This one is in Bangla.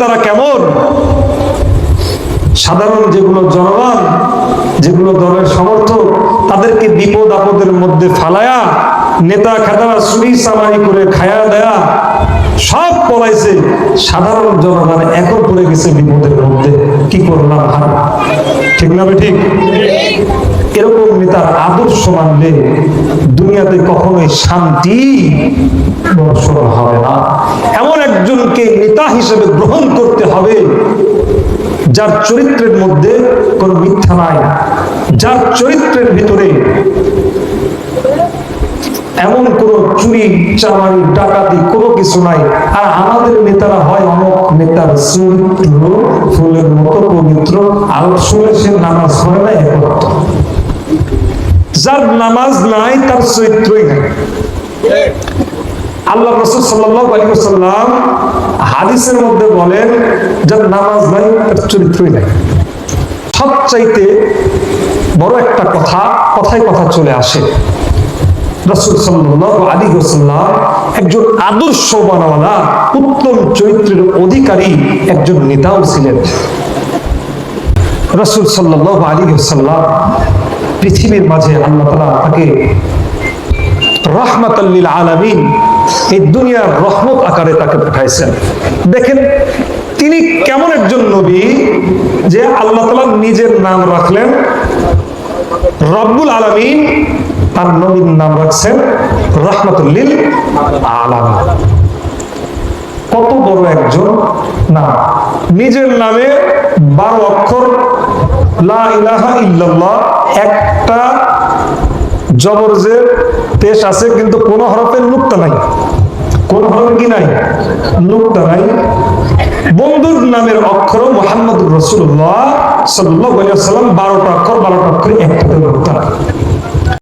নেতারা কেমন? সাধারণ যেগুলো জনগণ, যেগুলো দলের সমর্থক, তাদেরকে বিপদ আপদের মধ্যে ফালায়া নেতা খেতারা চুরি চামারি করে খায়া দেয়া সব পলাইছে। সাধারণ জনগণ এখন পড়ে গেছে বিপদের মধ্যে। কি করলাম? ঠিক না ঠিক? এরকম নেতার আদর্শ মানলে দুনিয়াতে কখনোই শান্তি বর্ষণ হবে না। এমন একজনকে নেতা হিসেবে গ্রহণ করতে হবে যার চরিত্রের মধ্যে কোনো মিথ্যা নাই, যার চরিত্রের ভিতরে এমন কোন চুরি চামারি ডাকাতি কোনো কিছু নাই। আর আমাদের নেতারা হয় অনেক নেতার চরিত্র ফুলের মতো পবিত্র, আসলে সে নামাজ পড়ে না। একত্র যার নামাজ নাই তার চরিত্রই নাই। আল্লাহ রাসূল সাল্লাল্লাহু আলাইহি ওয়াসাল্লাম হাদিসের মধ্যে বলেন, যার নামাজ নাই তার চরিত্রই নাই। সবচাইতে বড় একটা কথায় কথা চলে আসে, রাসূল সাল্লাল্লাহু আলাইহি ওয়াসাল্লাম একজন আদর্শবানওয়ালা উত্তম চরিত্রের অধিকারী একজন নেতাও ছিলেন। রাসূল সাল্লাল্লাহু আলাইহি ওয়াসাল্লাম পৃথিবীর মাঝে আল্লাহ তাআলা তাকে রাহমাতাল লিল আলামিন, এই দুনিয়ার রহমত আকারে তাকে পাঠাইছেন। দেখেন তিনি কেমন একজন নবী যে আল্লাহ তাআলা নিজের নাম রাখলেন রব্বুল আলামিন, তার নবীর নাম রাখছেন রাহমাতুল লিল আলামিন। কত বড় একজন নাম! নিজের নামে 12 অক্ষর লা ইলাহা ইল্লাল্লাহ, একটা জবর জের পেশ আছে কিন্তু কোন হরফের নুক্তা নাই। কোন হরফের কি নাই? নুক্তা নাই। বন্ধুর নামের অক্ষর মুহাম্মদুর রাসূলুল্লাহ সাল্লাল্লাহু আলাইহি ওয়াসাল্লাম 12টা অক্ষর, 12টা অক্ষরে একটা নুক্তা নাই।